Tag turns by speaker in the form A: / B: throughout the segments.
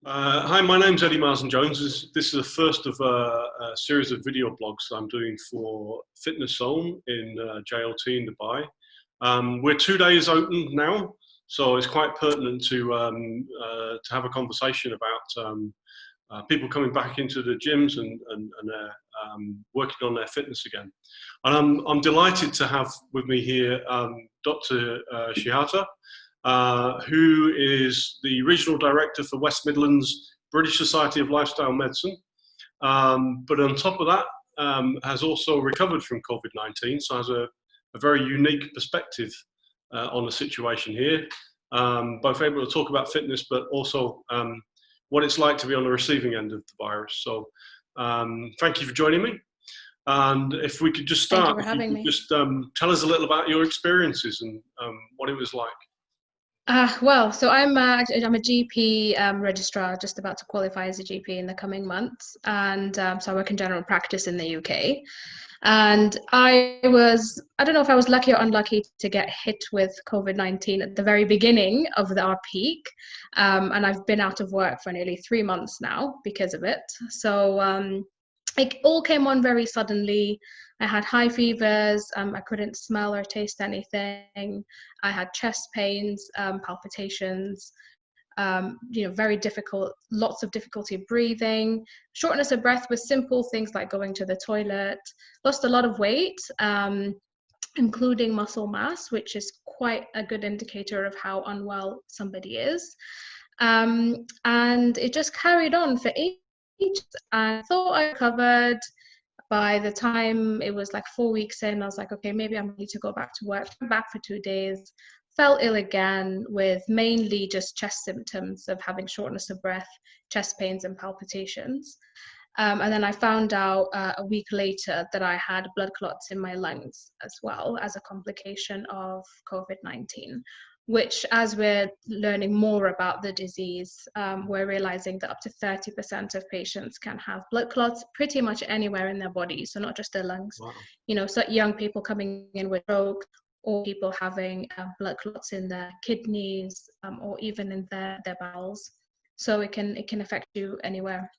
A: Hi, my name's Eddie Marsden-Jones. This is the first of a series of video blogs I'm doing for Fitness Zone in JLT in Dubai. We're 2 days open now, so it's quite pertinent to have a conversation about people coming back into the gyms and working on their fitness again. And I'm delighted to have with me here Dr. Shehata, who is the Regional Director for West Midlands British Society of Lifestyle Medicine. But on top of that, has also recovered from COVID-19, so has a very unique perspective on the situation here. Both able to talk about fitness, but also what it's like to be on the receiving end of the virus. So thank you for joining me. And if we could just start,
B: thank you for having me.
A: Just tell us a little about your experiences and what it was like.
B: Well, so I'm a GP registrar, just about to qualify as a GP in the coming months, and so I work in general practice in the UK. And I don't know if I was lucky or unlucky to get hit with COVID-19 at the very beginning of our peak, and I've been out of work for nearly 3 months now because of it. So it all came on very suddenly. I had high fevers, I couldn't smell or taste anything. I had chest pains, palpitations, very difficult, lots of difficulty breathing, shortness of breath with simple things like going to the toilet, lost a lot of weight, including muscle mass, which is quite a good indicator of how unwell somebody is. And it just carried on for ages. I thought I recovered. By the time it was like 4 weeks in, I was like, okay, maybe I need to go back to work. Went back for 2 days, felt ill again with mainly just chest symptoms of having shortness of breath, chest pains and palpitations. And then I found out a week later that I had blood clots in my lungs as well as a complication of COVID-19. Which, as we're learning more about the disease, we're realizing that up to 30% of patients can have blood clots pretty much anywhere in their body, so not just their lungs. Wow. So young people coming in with stroke, or people having blood clots in their kidneys, or even in their bowels. So it can affect you anywhere.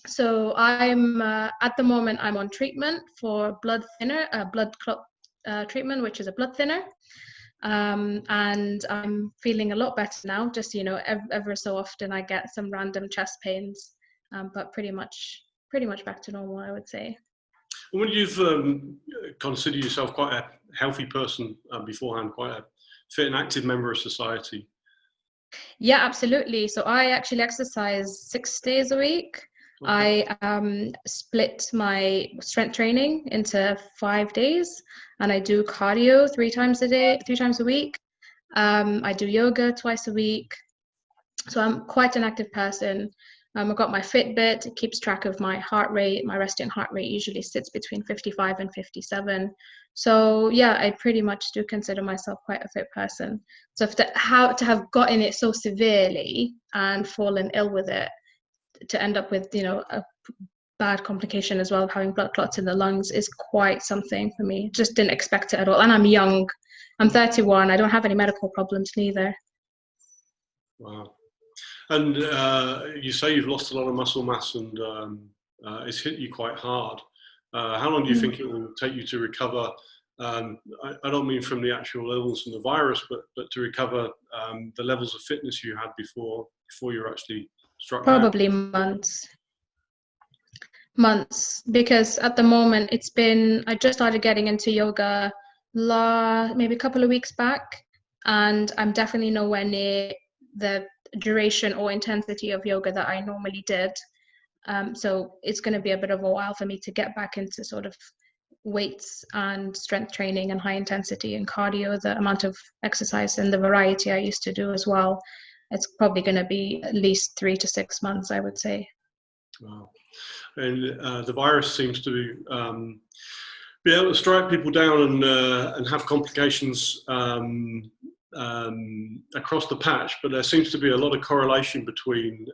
B: So I'm at the moment I'm on treatment for blood clot treatment, which is a blood thinner. And I'm feeling a lot better now. Just ever so often I get some random chest pains, but pretty much back to normal, I would say.
A: When you've considered yourself quite a healthy person beforehand, quite a fit and active member of society?
B: Yeah, absolutely. So I actually exercise 6 days a week. Okay. I split my strength training into 5 days, and I do cardio 3 times a week. I do yoga twice a week. So I'm quite an active person. I've got my Fitbit. It keeps track of my heart rate. My resting heart rate usually sits between 55 and 57. So yeah, I pretty much do consider myself quite a fit person. So how to have gotten it so severely and fallen ill with it, to end up with a bad complication as well of having blood clots in the lungs, is quite something for me. Just didn't expect it at all. And I'm young. I'm 31. I don't have any medical problems neither.
A: Wow. And you say you've lost a lot of muscle mass, and it's hit you quite hard. How long do you think it will take you to recover? I don't mean from the actual illness and the virus, but to recover the levels of fitness you had before you were actually struck down?
B: Probably months, because at the moment I just started getting into yoga maybe a couple of weeks back, and I'm definitely nowhere near the duration or intensity of yoga that I normally did. So it's going to be a bit of a while for me to get back into sort of weights and strength training and high intensity and cardio, the amount of exercise and the variety I used to do as well. It's probably going to be at least 3 to 6 months, I would say.
A: Wow. And the virus seems to be able to strike people down and have complications across the patch, but there seems to be a lot of correlation between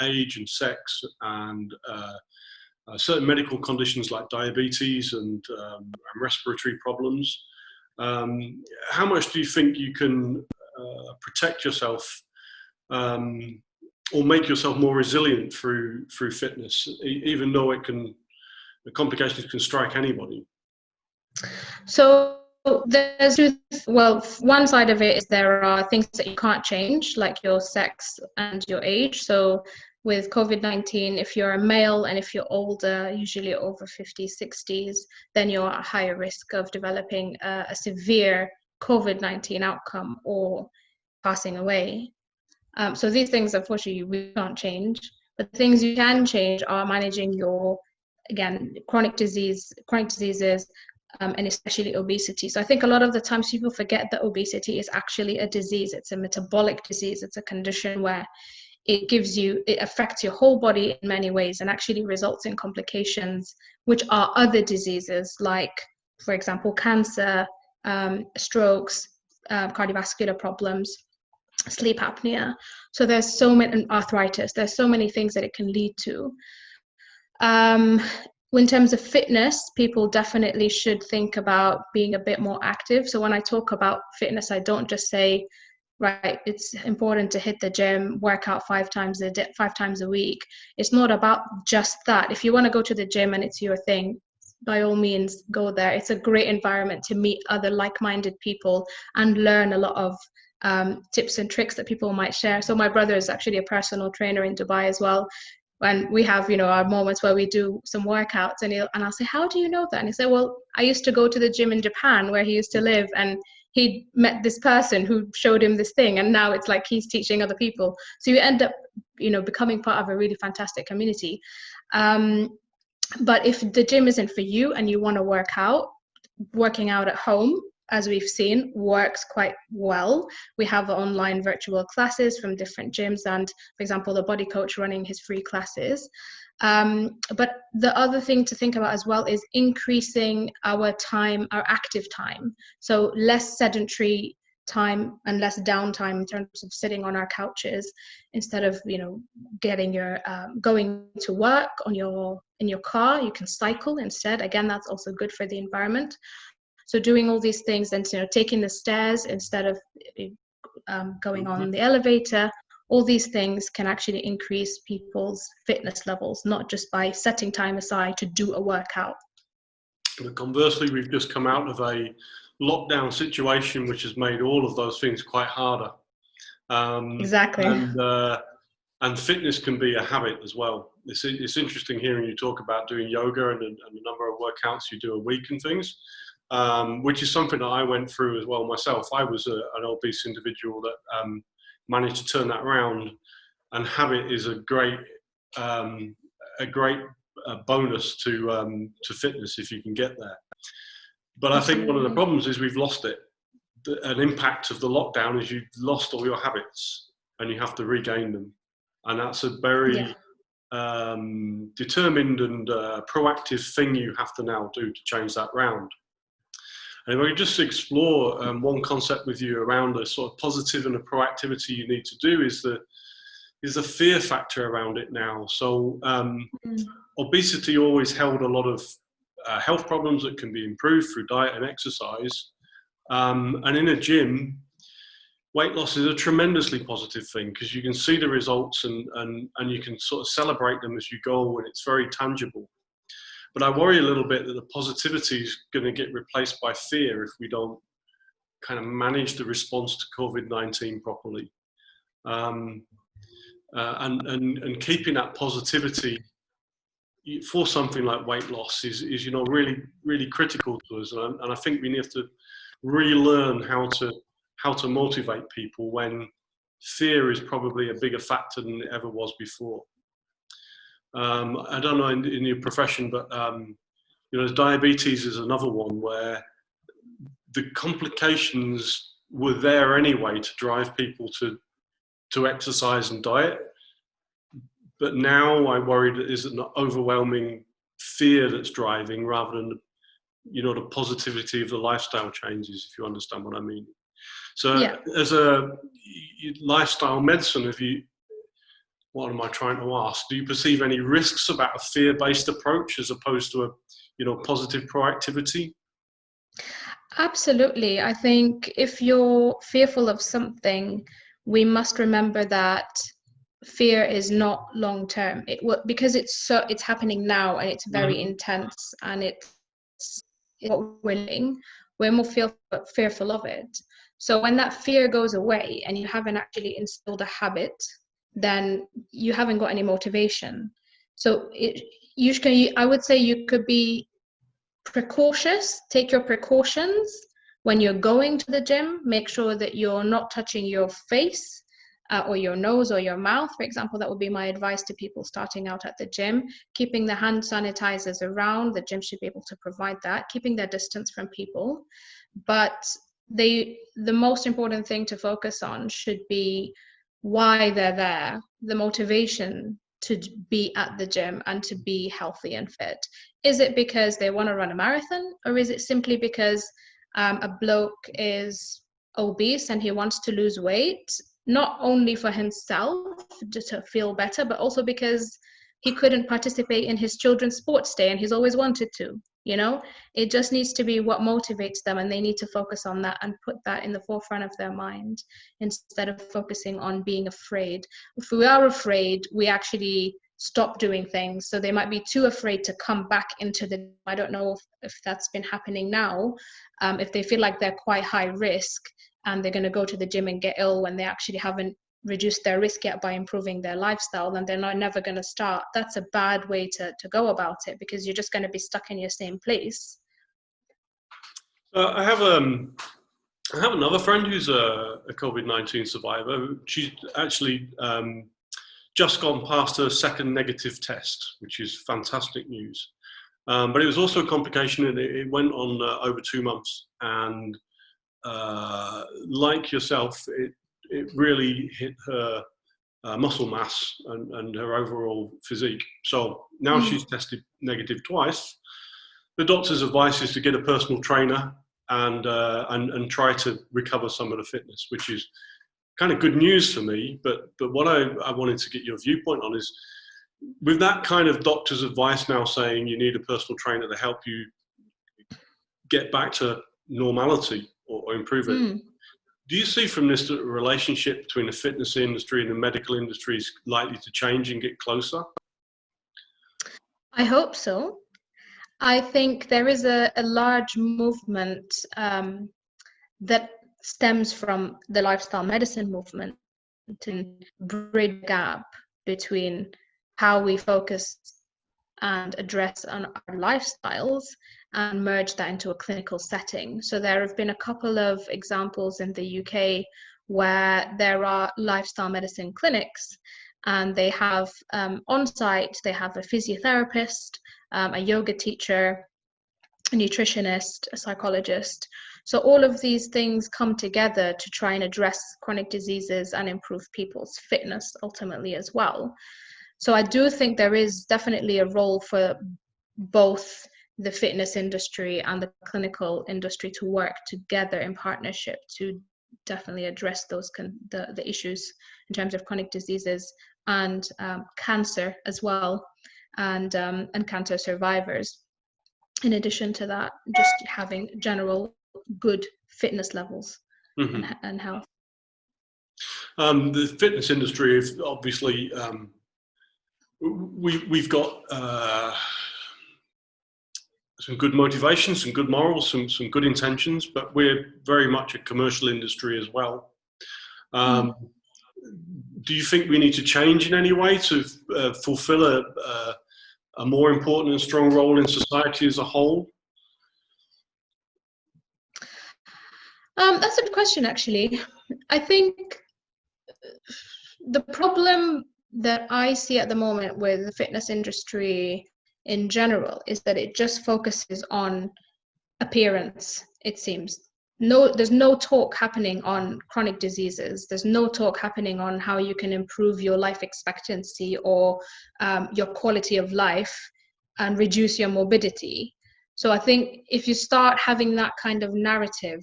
A: age and sex and certain medical conditions like diabetes and respiratory problems. How much do you think you can protect yourself or make yourself more resilient through fitness, even though the complications can strike anybody?
B: So there's well, one side of it is there are things that you can't change, like your sex and your age. So with COVID-19, if you're a male and if you're older, usually over 50s, 60s, then you're at higher risk of developing a severe COVID-19 outcome or passing away. So these things, unfortunately, we can't change. But the things you can change are managing your, again, chronic diseases, and especially obesity. So I think a lot of the times people forget that obesity is actually a disease. It's a metabolic disease. It's a condition where it affects your whole body in many ways and actually results in complications, which are other diseases like, for example, cancer, strokes, cardiovascular problems, sleep apnea. So there's so many, arthritis, there's so many things that it can lead to. In terms of fitness, people definitely should think about being a bit more active. So when I talk about fitness, I don't just say, right, it's important to hit the gym, work out 5 times a week. It's not about just that. If you want to go to the gym and it's your thing, by all means, go there. It's a great environment to meet other like-minded people and learn a lot of tips and tricks that people might share. So my brother is actually a personal trainer in Dubai as well. When we have, our moments where we do some workouts, and I'll say, how do you know that? And he said, well, I used to go to the gym in Japan where he used to live, and he met this person who showed him this thing, and now it's like he's teaching other people. So you end up, becoming part of a really fantastic community. But if the gym isn't for you and you want to work out, working out at home, as we've seen, works quite well. We have online virtual classes from different gyms, and for example, the Body Coach running his free classes. But the other thing to think about as well is increasing our time, our active time. So less sedentary time and less downtime in terms of sitting on our couches, instead of getting your going to work in your car. You can cycle instead. Again, that's also good for the environment. So doing all these things, and taking the stairs instead of going on the elevator, all these things can actually increase people's fitness levels, not just by setting time aside to do a workout.
A: But conversely, we've just come out of a lockdown situation, which has made all of those things quite harder.
B: Exactly.
A: And fitness can be a habit as well. It's interesting hearing you talk about doing yoga and the number of workouts you do a week and things. Which is something that I went through as well myself. I was an obese individual that managed to turn that around, and habit is a great bonus to fitness if you can get there. But I think one of the problems is we've lost it. An impact of the lockdown is you've lost all your habits and you have to regain them, and that's a very determined and proactive thing you have to now do to change that round. And if I could just explore one concept with you around the sort of positive and the proactivity you need to do is the fear factor around it now. So obesity always held a lot of health problems that can be improved through diet and exercise. And in a gym, weight loss is a tremendously positive thing because you can see the results and you can sort of celebrate them as you go, and it's very tangible. But I worry a little bit that the positivity is going to get replaced by fear if we don't kind of manage the response to COVID-19 properly. And keeping that positivity for something like weight loss is really, really critical to us. And I think we need to relearn how to motivate people when fear is probably a bigger factor than it ever was before. I don't know in your profession, but diabetes is another one where the complications were there anyway to drive people to exercise and diet. But now I worry that is an overwhelming fear that's driving rather than the positivity of the lifestyle changes, if you understand what I mean. So as a lifestyle medicine, what am I trying to ask? Do you perceive any risks about a fear-based approach as opposed to a positive proactivity?
B: Absolutely. I think if you're fearful of something, we must remember that fear is not long term. Because it's happening now and it's very
A: Mhm.
B: intense and it's what we're living, we're more fearful of it. So when that fear goes away and you haven't actually instilled a habit, then you haven't got any motivation. So I would say you could be precautious, take your precautions when you're going to the gym. Make sure that you're not touching your face or your nose or your mouth, for example. That would be my advice to people starting out at the gym. Keeping the hand sanitizers around, the gym should be able to provide that, keeping their distance from people. But the most important thing to focus on should be why they're there, the motivation to be at the gym and to be healthy and fit. Is it because they want to run a marathon, or is it simply because a bloke is obese and he wants to lose weight, not only for himself just to feel better, but also because he couldn't participate in his children's sports day and he's always wanted to, you know? It just needs to be what motivates them, and they need to focus on that and put that in the forefront of their mind instead of focusing on being afraid. If we are afraid, we actually stop doing things. So they might be too afraid to come back into the, I don't know if that's been happening now, if they feel like they're quite high risk and they're going to go to the gym and get ill when they actually haven't reduced their risk yet by improving their lifestyle, then they're never going to start. That's a bad way to go about it, because you're just going to be stuck in your same place.
A: I have another friend who's a COVID-19 survivor. She's actually just gone past her second negative test, which is fantastic news. But it was also a complication, and it went on over 2 months. And like yourself, it really hit her muscle mass and her overall physique. So now she's tested negative twice. The doctor's advice is to get a personal trainer and try to recover some of the fitness, which is kind of good news for me. But what I wanted to get your viewpoint on is, with that kind of doctor's advice now saying you need a personal trainer to help you get back to normality or improve it, do you see from this that the relationship between the fitness industry and the medical industry is likely to change and get closer?
B: I hope so. I think there is a large movement that stems from the lifestyle medicine movement to bridge the gap between how we focus and address on our lifestyles and merge that into a clinical setting. So there have been a couple of examples in the UK where there are lifestyle medicine clinics, and they have on site, they have a physiotherapist, a yoga teacher, a nutritionist, a psychologist. So all of these things come together to try and address chronic diseases and improve people's fitness ultimately as well. So I do think there is definitely a role for both the fitness industry and the clinical industry to work together in partnership to definitely address the issues in terms of chronic diseases and cancer as well, and cancer survivors. In addition to that, just having general good fitness levels and health.
A: The fitness industry is obviously we've got some good motivations, some good morals, some good intentions, but we're very much a commercial industry as well. Do you think we need to change in any way to fulfill a more important and strong role in society as a whole?
B: That's a good question, actually. I think the problem that I see at the moment with the fitness industry in general is that it just focuses on appearance, it seems. There's no talk happening on chronic diseases. There's no talk happening on how you can improve your life expectancy or your quality of life and reduce your morbidity. So I think if you start having that kind of narrative,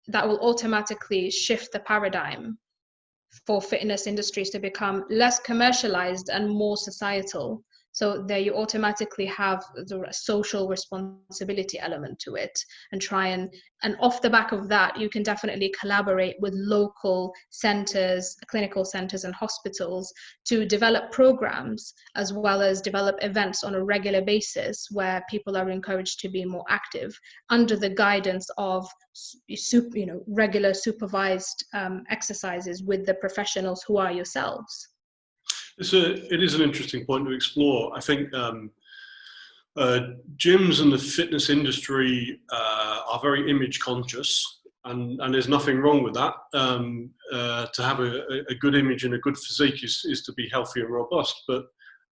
B: that will automatically shift the paradigm for fitness industries to become less commercialized and more societal. So there you automatically have the social responsibility element to it, and try and off the back of that, you can definitely collaborate with local centers, clinical centers and hospitals to develop programs, as well as develop events on a regular basis where people are encouraged to be more active under the guidance of regular supervised exercises with the professionals who are yourselves.
A: It is an interesting point to explore. I think gyms and the fitness industry are very image conscious, and there's nothing wrong with that. To have a good image and a good physique is to be healthy and robust, but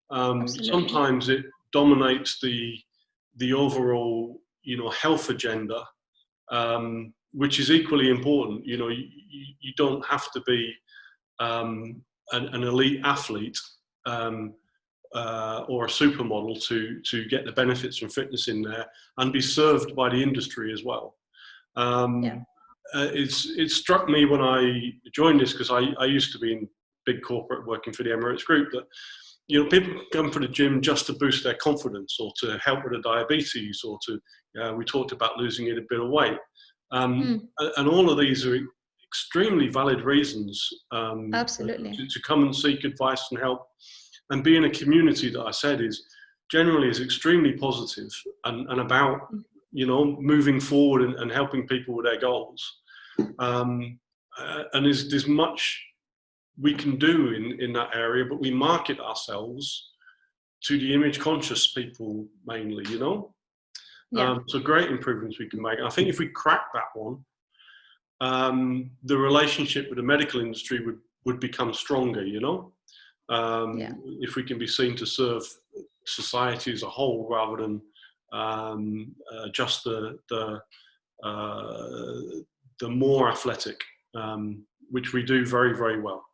A: sometimes it dominates the overall, health agenda, which is equally important. You don't have to be an elite athlete or a supermodel to get the benefits from fitness in there and be served by the industry as well. It struck me when I joined this, because I used to be in big corporate working for the Emirates Group, that people come for the gym just to boost their confidence or to help with the diabetes, or we talked about losing a bit of weight. And all of these are extremely valid reasons
B: Absolutely.
A: to come and seek advice and help, and be in a community that I said is extremely positive and about moving forward and helping people with their goals. And there's much we can do in that area, but we market ourselves to the image conscious people mainly, so great improvements we can make. And I think if we crack that one, the relationship with the medical industry would become stronger, if we can be seen to serve society as a whole rather than just the more athletic, which we do very, very well.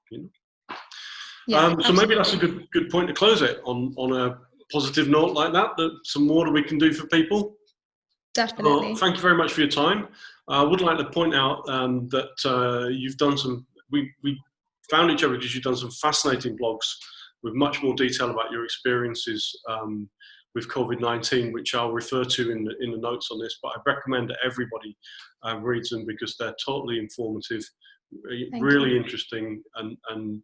A: So maybe that's a good point to close it on a positive note like that. That some more that we can do for people.
B: Definitely.
A: Thank you very much for your time. I would like to point out that you've done some. We found each other because you've done some fascinating blogs with much more detail about your experiences with COVID-19, which I'll refer to in the notes on this. But I recommend that everybody reads them, because they're totally informative, really interesting, and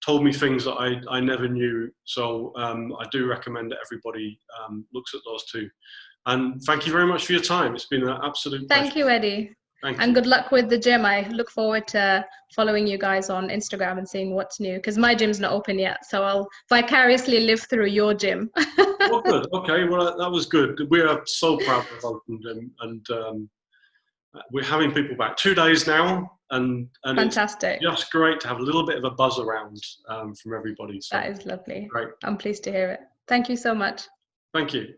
A: told me things that I never knew. So I do recommend that everybody looks at those too. And thank you very much for your time. It's been an absolute pleasure.
B: Thank you, Eddie.
A: Thank
B: and
A: you.
B: Good luck with the gym. I look forward to following you guys on Instagram and seeing what's new, because my gym's not open yet. So I'll vicariously live through your gym.
A: Oh, good. Okay, well, that was good. We are so proud to have opened, and we're having people back 2 days now, and
B: Fantastic.
A: It's just great to have a little bit of a buzz around from everybody. So
B: that is lovely.
A: great.
B: I'm pleased to hear it. Thank you so much.
A: Thank you.